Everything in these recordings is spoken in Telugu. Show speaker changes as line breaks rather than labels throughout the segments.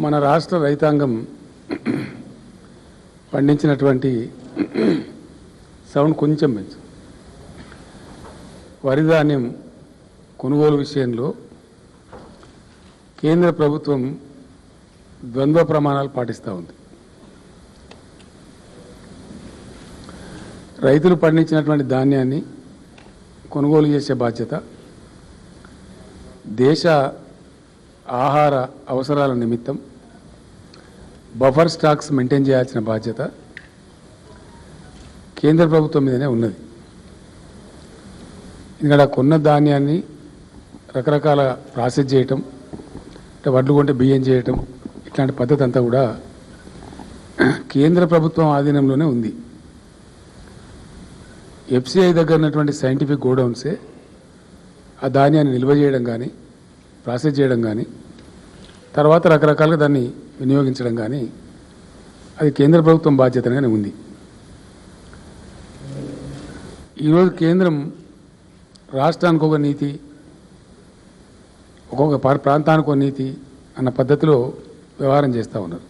మన రాష్ట్ర రైతాంగం పండించినటువంటి సౌండ్ కొంచెం పెంచు. వరి ధాన్యం కొనుగోలు విషయంలో కేంద్ర ప్రభుత్వం ద్వంద్వ ప్రమాణాలు పాటిస్తూ ఉంది. రైతులు పండించినటువంటి ధాన్యాన్ని కొనుగోలు చేసే బాధ్యత దేశ ఆహార అవసరాల నిమిత్తం బఫర్ స్టాక్స్ మెయింటైన్ చేయాల్సిన బాధ్యత కేంద్ర ప్రభుత్వం మీదనే ఉన్నది. ఇక్కడ కొన్న ధాన్యాన్ని రకరకాల ప్రాసెస్ చేయటం, అంటే వడ్లు కొంటే బియ్యం చేయటం, ఇట్లాంటి పద్ధతి అంతా కూడా కేంద్ర ప్రభుత్వం ఆధీనంలోనే ఉంది. ఎఫ్సిఐ దగ్గర ఉన్నటువంటి సైంటిఫిక్ గోడౌన్సే ఆ ధాన్యాన్ని నిల్వ చేయడం కానీ, ప్రాసెస్ చేయడం కానీ, తర్వాత రకరకాలుగా దాన్ని వినియోగించడం కానీ అది కేంద్ర ప్రభుత్వం బాధ్యతగానే ఉంది. ఈరోజు కేంద్రం రాష్ట్రానికి ఒక నీతి, ఒక్కొక్క ప్రాంతానికి ఒక నీతి అన్న పద్ధతిలో వ్యవహారం చేస్తూ ఉన్నారు.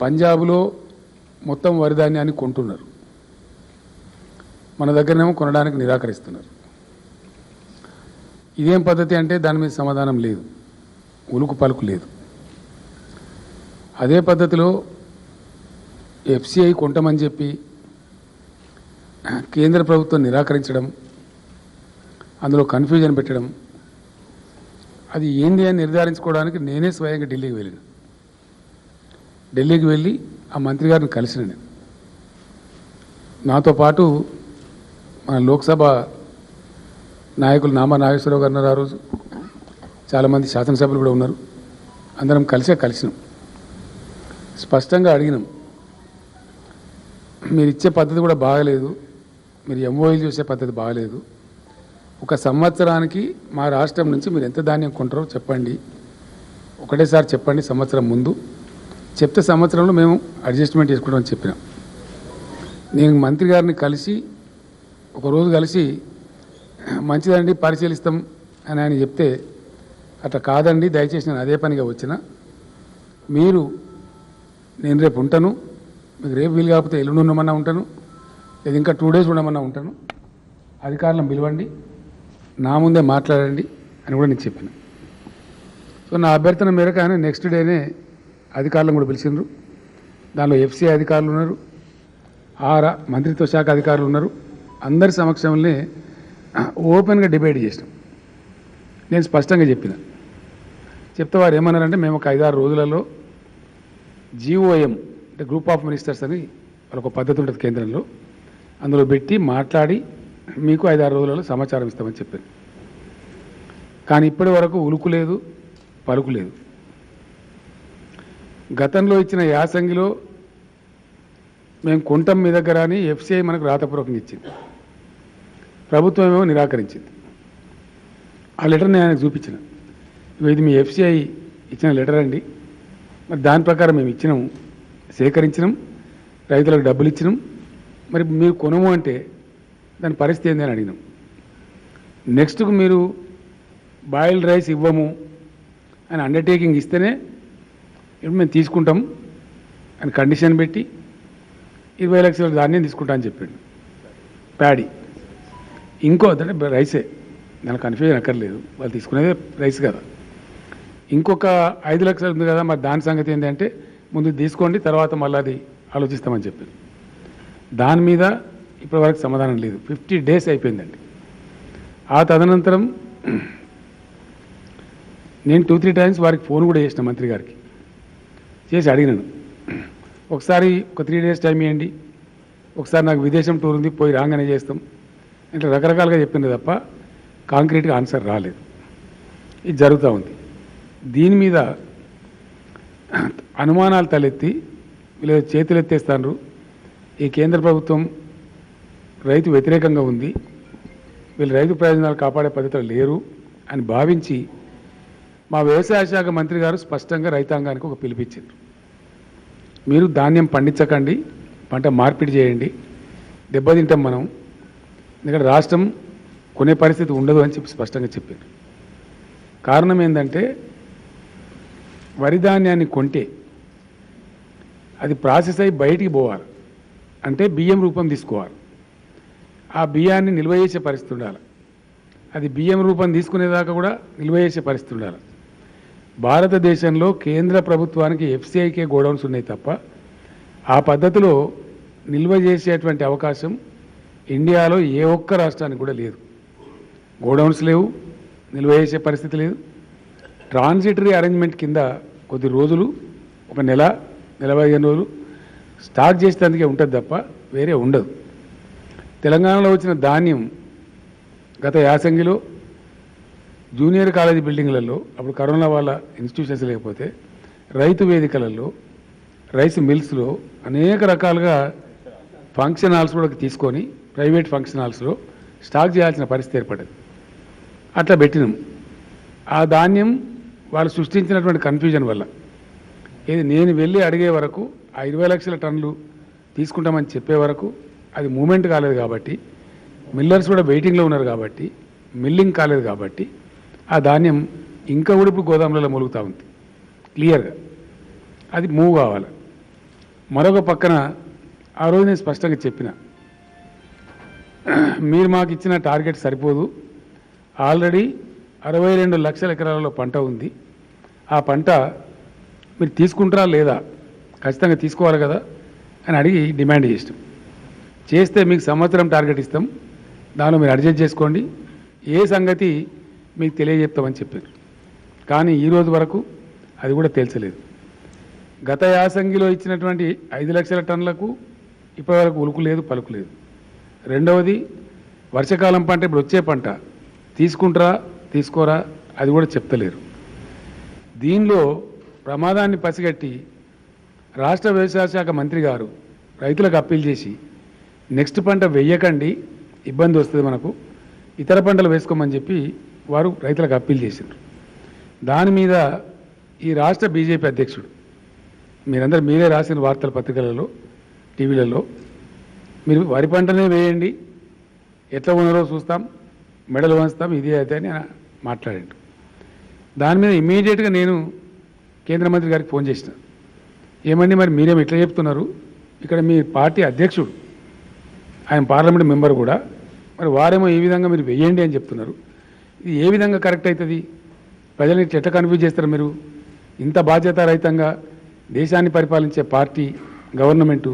పంజాబ్లో మొత్తం వరి ధాన్యాన్ని కొంటున్నారు, మన దగ్గరనేమో కొనడానికి నిరాకరిస్తున్నారు. ఇదేం పద్ధతి అంటే దాని మీద సమాధానం లేదు, ఉలుకు పలుకు లేదు. అదే పద్ధతిలో ఎఫ్సిఐ కొంటమని చెప్పి కేంద్ర ప్రభుత్వం నిరాకరించడం, అందులో కన్ఫ్యూజన్ పెట్టడం, అది ఏంది అని నిర్ధారించుకోవడానికి నేనే స్వయంగా ఢిల్లీకి వెళ్ళాను. ఢిల్లీకి వెళ్ళి ఆ మంత్రి గారిని కలిసిన నేను. నాతో పాటు మన లోక్సభ నాయకులు నామా నాగేశ్వరరావు గారు ఉన్నారు, ఆ రోజు చాలామంది శాసనసభ్యులు కూడా ఉన్నారు. అందరం కలిసినాం. స్పష్టంగా అడిగినాం, మీరు ఇచ్చే పద్ధతి కూడా బాగలేదు, మీరు ఎంఓఈలు చూసే పద్ధతి బాగలేదు. ఒక సంవత్సరానికి మా రాష్ట్రం నుంచి మీరు ఎంత ధాన్యం కొంటారో చెప్పండి, ఒకటేసారి చెప్పండి. సంవత్సరం ముందు చెప్తే సంవత్సరంలో మేము అడ్జస్ట్మెంట్ చేసుకుంటామని చెప్పినాం. నేను మంత్రి గారిని కలిసి ఒకరోజు కలిసి మంచిదండి పరిశీలిస్తాం అని ఆయన చెప్తే, అట్లా కాదండి దయచేసి నేను అదే పనిగా వచ్చిన, మీరు నేను రేపు ఉంటాను, మీకు రేపు వీలు కాకపోతే ఎల్లుండి ఉండమన్నా ఉంటాను, లేదా ఇంకా 2 days ఉండమన్నా ఉంటాను, అధికారులను పిలవండి, నా ముందే మాట్లాడండి అని కూడా నేను చెప్పాను. సో నా అభ్యర్థన మేరకు ఆయన నెక్స్ట్ డేనే అధికారులను కూడా పిలిచిండ్రు. దానిలో ఎఫ్సిఐ అధికారులు ఉన్నారు, ఆహార మంత్రిత్వ శాఖ అధికారులు ఉన్నారు. అందరి సమక్షంలోనే ఓపెన్గా డిబేట్ చేసినాం. నేను స్పష్టంగా చెప్తే వారు ఏమన్నారంటే, మేము ఒక 5-6 రోజులలో GOM అంటే గ్రూప్ ఆఫ్ మినిస్టర్స్ అని వాళ్ళొక పద్ధతి ఉంటుంది కేంద్రంలో, అందులో పెట్టి మాట్లాడి మీకు 5-6 రోజులలో సమాచారం ఇస్తామని చెప్పారు. కానీ ఇప్పటి వరకు ఉలుకు లేదు, పలుకు లేదు. గతంలో ఇచ్చిన యాసంగిలో మేము కొంటాం మీ దగ్గర అని ఎఫ్సిఐ మనకు రాతపూర్వకంగా ఇచ్చింది, ప్రభుత్వం ఏమో నిరాకరించింది. ఆ లెటర్ నేను ఆయనకు చూపించిన, ఇది మీ ఎఫ్సిఐ ఇచ్చిన లెటర్ అండి, మరి దాని ప్రకారం మేము ఇచ్చినాము, సేకరించినాం, రైతులకు డబ్బులు ఇచ్చినాం, మరి మీరు కొనము అంటే దాని పరిస్థితి ఏంది అని అడిగినాం. నెక్స్ట్కు మీరు బాయిల్డ్ రైస్ ఇవ్వము అని అండర్టేకింగ్ ఇస్తేనే ఇప్పుడు మేము తీసుకుంటాం అని కండిషన్ పెట్టి 20 లక్షల ధాన్యం తీసుకుంటా అని చెప్పాడు. ప్యాడీ ఇంకో అంటే రైసే, దానికి కన్ఫ్యూజన్ అక్కర్లేదు, వాళ్ళు తీసుకునేదే రైస్ కదా. ఇంకొక 5 లక్షలు ఉంది కదా, మరి దాని సంగతి ఏంటంటే ముందు తీసుకోండి, తర్వాత మళ్ళీ అది ఆలోచిస్తామని చెప్పారు. దాని మీద ఇప్పటివరకు సమాధానం లేదు. 50 days అయిపోయిందండి. ఆ తదనంతరం నేను 2-3 times వారికి ఫోన్ కూడా చేసిన, మంత్రి గారికి చేసి అడిగినాను, ఒకసారి ఒక 3 days టైం ఇవ్వండి, ఒకసారి నాకు విదేశం టూర్ ఉంది పోయి రాగానే చేస్తాం అంటే రకరకాలుగా చెప్పింది తప్ప కాంక్రీట్గా ఆన్సర్ రాలేదు. ఇది జరుగుతూ ఉంది. దీని మీద అనుమానాలు తలెత్తి వీళ్ళు చేతులు ఎత్తేస్తాను, ఈ కేంద్ర ప్రభుత్వం రైతు వ్యతిరేకంగా ఉంది, వీళ్ళు రైతు ప్రయోజనాలు కాపాడే పద్ధతిలో లేరు అని భావించి మా వ్యవసాయ శాఖ మంత్రి గారు స్పష్టంగా రైతాంగానికి ఒక పిలిపించారు. మీరు ధాన్యం పండించకండి, పంట మార్పిడి చేయండి, దెబ్బతింటాం మనం, ఎందుకంటే రాష్ట్రం కొనే పరిస్థితి ఉండదు అని చెప్పి స్పష్టంగా చెప్పారు. కారణం ఏంటంటే వరి ధాన్యాన్ని కొంటే అది ప్రాసెస్ అయ్యి బయటికి పోవాలి, అంటే బియ్యం రూపం తీసుకోవాలి. ఆ బియ్యాన్ని నిల్వ చేసే పరిస్థితి ఉండాలి. అది బియ్యం రూపం తీసుకునేదాకా కూడా నిల్వ చేసే పరిస్థితి ఉండాలి. భారతదేశంలో కేంద్ర ప్రభుత్వానికి ఎఫ్సిఐకే గోడౌన్స్ ఉన్నాయి తప్ప ఆ పద్ధతిలో నిల్వ చేసేటువంటి అవకాశం ఇండియాలో ఏ ఒక్క రాష్ట్రానికి కూడా లేదు. గోడౌన్స్ లేవు, నిల్వ చేసే పరిస్థితి లేదు. ట్రాన్సిటరీ అరేంజ్మెంట్ కింద కొద్ది రోజులు, ఒక నెల 15 రోజులు స్టాక్ చేసేందుకే ఉంటుంది తప్ప వేరే ఉండదు. తెలంగాణలో వచ్చిన ధాన్యం గత యాసంగిలో జూనియర్ కాలేజీ బిల్డింగ్లలో, అప్పుడు కరోనా వల్ల ఇన్స్టిట్యూషన్స్ లేకపోతే రైతు వేదికలలో, రైస్ మిల్స్లో అనేక రకాలుగా ఫంక్షన్ హాల్స్ కూడా తీసుకొని ప్రైవేట్ ఫంక్షన్ హాల్స్లో స్టాక్ చేయాల్సిన పరిస్థితి ఏర్పడింది. అట్లా పెట్టినాం. ఆ ధాన్యం వాళ్ళు సృష్టించినటువంటి కన్ఫ్యూజన్ వల్ల ఇది నేను వెళ్ళి అడిగే వరకు ఆ 20 లక్షల టన్నులు తీసుకుంటామని చెప్పే వరకు అది మూమెంట్ కాలేదు కాబట్టి, మిల్లర్స్ కూడా వెయిటింగ్లో ఉన్నారు కాబట్టి, మిల్లింగ్ కాలేదు కాబట్టి ఆ ధాన్యం ఇంకా కూడా ఇప్పుడు గోదాములలో మొలుగుతూ ఉంది. క్లియర్గా అది మూవ్ కావాలి. మరొక పక్కన ఆ రోజు నేను స్పష్టంగా చెప్పిన, మీరు మాకు ఇచ్చిన టార్గెట్ సరిపోదు, ఆల్రెడీ 62 లక్షల ఎకరాలలో పంట ఉంది, ఆ పంట మీరు తీసుకుంటారా లేదా, ఖచ్చితంగా తీసుకోవాలి కదా అని అడిగి డిమాండ్ చేస్తాం. చేస్తే మీకు సంవత్సరం టార్గెట్ ఇస్తాం, దానిలో మీరు అడ్జస్ట్ చేసుకోండి, ఏ సంగతి మీకు తెలియజెప్తామని చెప్పారు. కానీ ఈరోజు వరకు అది కూడా తెలిసలేదు. గత యాసంగిలో ఇచ్చినటువంటి 5 లక్షల టన్నులకు ఇప్పటివరకు ఉలుకు లేదు, పలుకు లేదు. రెండవది వర్షాకాలం పంట, ఇప్పుడు వచ్చే పంట తీసుకుంటారా తీసుకోరా అది కూడా చెప్తలేరు. దీనిలో ప్రమాదాన్ని పసిగట్టి రాష్ట్ర వ్యవసాయ శాఖ మంత్రి గారు రైతులకు అప్పీల్ చేసి నెక్స్ట్ పంట వెయ్యకండి, ఇబ్బంది వస్తుంది మనకు, ఇతర పంటలు వేసుకోమని చెప్పి వారు రైతులకు అప్పీల్ చేశారు. దాని మీద ఈ రాష్ట్ర బీజేపీ అధ్యక్షుడు, మీరే రాసిన వార్తల పత్రికలలో, టీవీలలో, మీరు వరి పంటనే వేయండి, ఎట్లా ఉన్నారో చూస్తాం, మెడలు వంచుతాం, ఇదే అయితే అని మాట్లాడాడు. దాని మీద ఇమ్మీడియట్గా నేను కేంద్ర మంత్రి గారికి ఫోన్ చేసిన, ఏమని మరి మీరేమో ఇట్లా చెప్తున్నారు, ఇక్కడ మీ పార్టీ అధ్యక్షుడు, ఆయన పార్లమెంట్ మెంబర్ కూడా, మరి వారేమో ఈ విధంగా మీరు వెయ్యండి అని చెప్తున్నారు, ఇది ఏ విధంగా కరెక్ట్ అవుతుంది, ప్రజల్ని ఎట్లా కన్ఫ్యూజ్ చేస్తారు మీరు, ఇంత బాధ్యతారహితంగా దేశాన్ని పరిపాలించే పార్టీ గవర్నమెంటు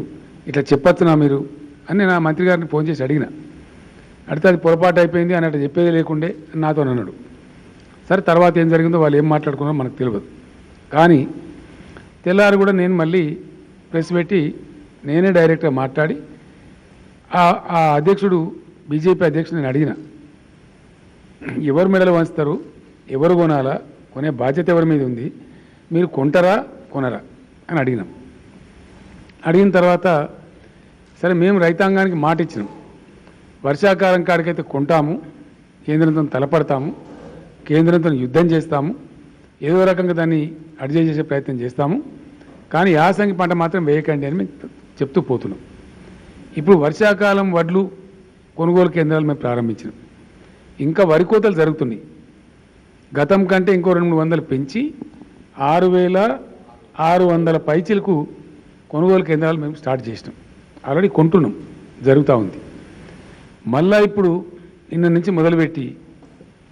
ఇట్లా చెప్పొచ్చునా మీరు అని నేను ఆ మంత్రి గారిని ఫోన్ చేసి అడిగిన. అడిగితే అది పొరపాటు అయిపోయింది అని అట్లా చెప్పేది లేకుండే నాతో అన్నాడు. సరే, తర్వాత ఏం జరిగిందో వాళ్ళు ఏం మాట్లాడుకున్నారో మనకు తెలియదు. కానీ తెల్లారు కూడా నేను మళ్ళీ ప్రెస్ పెట్టి నేనే డైరెక్ట్గా మాట్లాడి ఆ అధ్యక్షుడు, బీజేపీ అధ్యక్షుడు నేను అడిగిన, ఎవరు మెడలు వంచుతారు, ఎవరు కొనాలా, కొనే బాధ్యత ఎవరి మీద ఉంది, మీరు కొంటారా కొనరా అని అడిగినాం. అడిగిన తర్వాత సరే మేము రైతాంగానికి మాట ఇచ్చినాం, వర్షాకాలం కాడికైతే కొంటాము, కేంద్రంతో తలపడతాము, కేంద్రంతో యుద్ధం చేస్తాము, ఏదో రకంగా దాన్ని అడ్జస్ట్ చేసే ప్రయత్నం చేస్తాము, కానీ యాసంగి పంట మాత్రం వేయకండి అని మేము చెప్తూ పోతున్నాం. ఇప్పుడు వర్షాకాలం వడ్లు కొనుగోలు కేంద్రాలు మేము ప్రారంభించినాం. ఇంకా వరి కోతలు జరుగుతున్నాయి. గతం కంటే ఇంకో 200-300 పెంచి 6,600 పైచీలకు కొనుగోలు కేంద్రాలు మేము స్టార్ట్ చేసినాం. ఆల్రెడీ కొంటున్నాం, జరుగుతూ ఉంది. మళ్ళా ఇప్పుడు నిన్న నుంచి మొదలుపెట్టి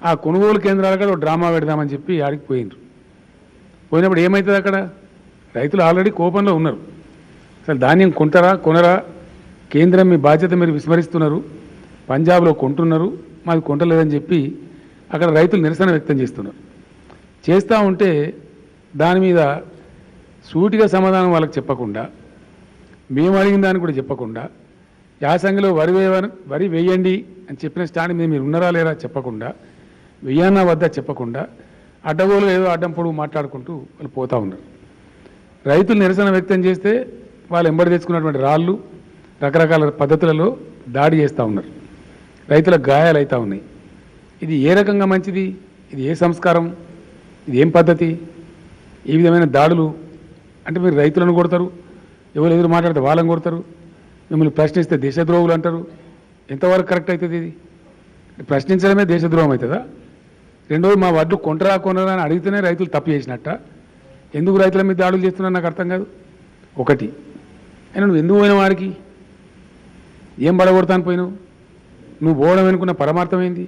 ఆ కొనుగోలు కేంద్రాలు కూడా డ్రామా పెడదామని చెప్పి ఆడికి పోయినప్పుడు ఏమవుతుంది, అక్కడ రైతులు ఆల్రెడీ కోపంలో ఉన్నారు. అసలు ధాన్యం కొంటారా కొనరా, కేంద్రం మీ బాధ్యత మీరు విస్మరిస్తున్నారు, పంజాబ్లో కొంటున్నారు, మాది కొంటలేదని చెప్పి అక్కడ రైతులు నిరసన వ్యక్తం చేస్తున్నారు. చేస్తూ ఉంటే దాని మీద సూటిగా సమాధానం వాళ్ళకి చెప్పకుండా, మేము అడిగిన దాన్ని కూడా చెప్పకుండా, యాసంగిలో వరి వేయండి అని చెప్పిన స్టాండ్ మీద మీరు ఉన్నారా లేరా చెప్పకుండా, వెయ్యన్నా వద్ద చెప్పకుండా, అడ్డగోలు ఏదో అడ్డం పొడుగు మాట్లాడుకుంటూ వాళ్ళు పోతూ ఉన్నారు. రైతులు నిరసన వ్యక్తం చేస్తే వాళ్ళు ఎంబడి తెచ్చుకున్నటువంటి రాళ్ళు రకరకాల పద్ధతులలో దాడి చేస్తూ ఉన్నారు, రైతులకు గాయాలు అవుతూ ఉన్నాయి. ఇది ఏ రకంగా మంచిది, ఇది ఏ సంస్కారం, ఇది ఏం పద్ధతి? ఈ విధమైన దాడులు అంటే మీరు రైతులను కొడతారు, ఎవరు ఎదురు మాట్లాడితే వాళ్ళని కొడతారు, మిమ్మల్ని ప్రశ్నిస్తే దేశద్రోహులు అంటారు. ఎంతవరకు కరెక్ట్ అవుతుంది? ఇది ప్రశ్నించడమే దేశద్రోహం అవుతుందా? రెండోది మా వడ్లు కొంటరా కొనరా అని అడిగితేనే రైతులు తప్పు చేసినట్ట. ఎందుకు రైతుల మీద దాడులు చేస్తున్నా నాకు అర్థం కాదు. ఒకటి అయినా నువ్వు ఎందుకు పోయినావు వాడికి? ఏం పడగొడతాను పోయినావు? నువ్వు పోవడం అనుకున్న పరమార్థమైంది.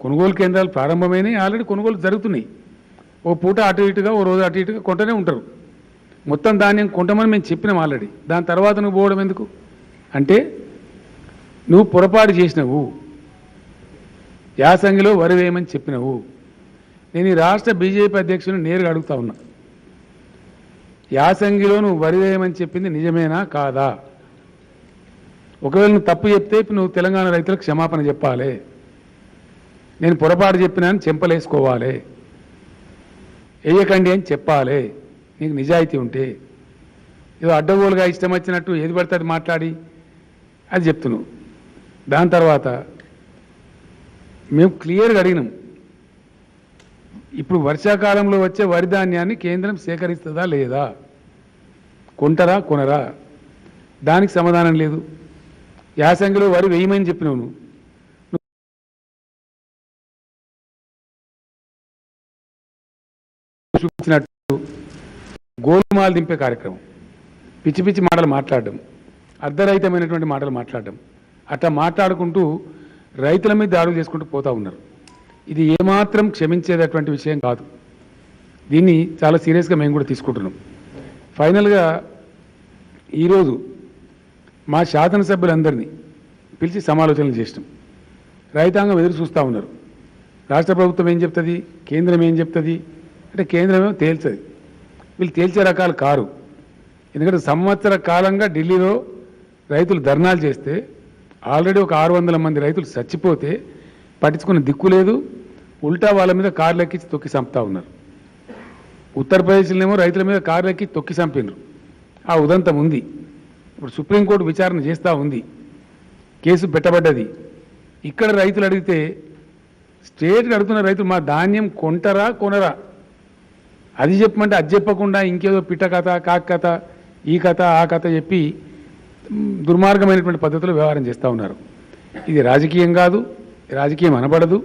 కొనుగోలు కేంద్రాలు ప్రారంభమైనాయి, ఆల్రెడీ కొనుగోలు జరుగుతున్నాయి. ఓ పూట అటు ఇటుగా ఓ రోజు అటు ఇటుగా కొంటనే ఉంటారు. మొత్తం ధాన్యం కొంటమని మేము చెప్పినాం ఆల్రెడీ. దాని తర్వాత నువ్వు పోవడం ఎందుకు అంటే నువ్వు పొరపాటు చేసినావు. యాసంగిలో వరి వేయమని చెప్పినావు. నేను ఈ రాష్ట్ర బీజేపీ అధ్యక్షుని నేరుగా అడుగుతా ఉన్నా, యాసంగిలో నువ్వు వరి వేయమని చెప్పింది నిజమేనా కాదా? ఒకవేళ నువ్వు తప్పు చెప్తే నువ్వు తెలంగాణ రైతులకు క్షమాపణ చెప్పాలి. నేను పొరపాటు చెప్పినా అని చెంపలేసుకోవాలి. వేయకండి అని చెప్పాలి నీకు నిజాయితీ ఉంటే. ఏదో అడ్డగోలుగా ఇష్టం వచ్చినట్టు ఏది పడితే అది మాట్లాడి అది చెప్తున్నావు. దాని తర్వాత మేము క్లియర్గా అడిగినాం, ఇప్పుడు వర్షాకాలంలో వచ్చే వరి ధాన్యాన్ని కేంద్రం సేకరిస్తుందా లేదా, కొంటరా కొనరా? దానికి సమాధానం లేదు. యాసంగిలో వరి వేయమని చెప్పినావు నువ్వు. చూపించినట్టు గోలుమాలు దింపే కార్యక్రమం, పిచ్చి పిచ్చి మాటలు మాట్లాడడం, అర్ధరహితమైనటువంటి మాటలు మాట్లాడడం, అట్లా మాట్లాడుకుంటూ రైతుల మీద దాడులు చేసుకుంటూ పోతూ ఉన్నారు. ఇది ఏమాత్రం క్షమించేటటువంటి విషయం కాదు. దీన్ని చాలా సీరియస్గా మేము కూడా తీసుకుంటున్నాం. ఫైనల్గా ఈరోజు మా శాసనసభ్యులందరినీ పిలిచి సమాలోచనలు చేసినాం. రైతాంగం ఎదురు చూస్తూ ఉన్నారు. రాష్ట్ర ప్రభుత్వం ఏం చెప్తుంది, కేంద్రం ఏం చెప్తుంది అంటే కేంద్రమేమో తేల్చది. వీళ్ళు తేల్చే రకాలు కారు. ఎందుకంటే సంవత్సర కాలంగా ఢిల్లీలో రైతులు ధర్నాలు చేస్తే ఆల్రెడీ ఒక 600 మంది రైతులు చచ్చిపోతే పట్టించుకున్న దిక్కు లేదు. ఉల్టా వాళ్ళ మీద కార్లు ఎక్కించి తొక్కి చంపుతా ఉన్నారు. ఉత్తరప్రదేశ్లోనేమో రైతుల మీద కార్లు ఎక్కి తొక్కి చంపినారు. ఆ ఉదంతం ఉంది. ఇప్పుడు సుప్రీంకోర్టు విచారణ చేస్తూ ఉంది, కేసు పెట్టబడ్డది. ఇక్కడ రైతులు అడిగితే స్టేట్కి అడుగుతున్న రైతులు మా ధాన్యం కొంటరా కొనరా అది చెప్పమంటే అది చెప్పకుండా ఇంకేదో పిట్ట కథ కాక కథ ఈ కథ ఆ కథ చెప్పి దుర్మార్గమైనటువంటి పద్ధతిలో వ్యవహారం చేస్తూ ఉన్నారు. ఇది రాజకీయం కాదు, రాజకీయం అనబడదు.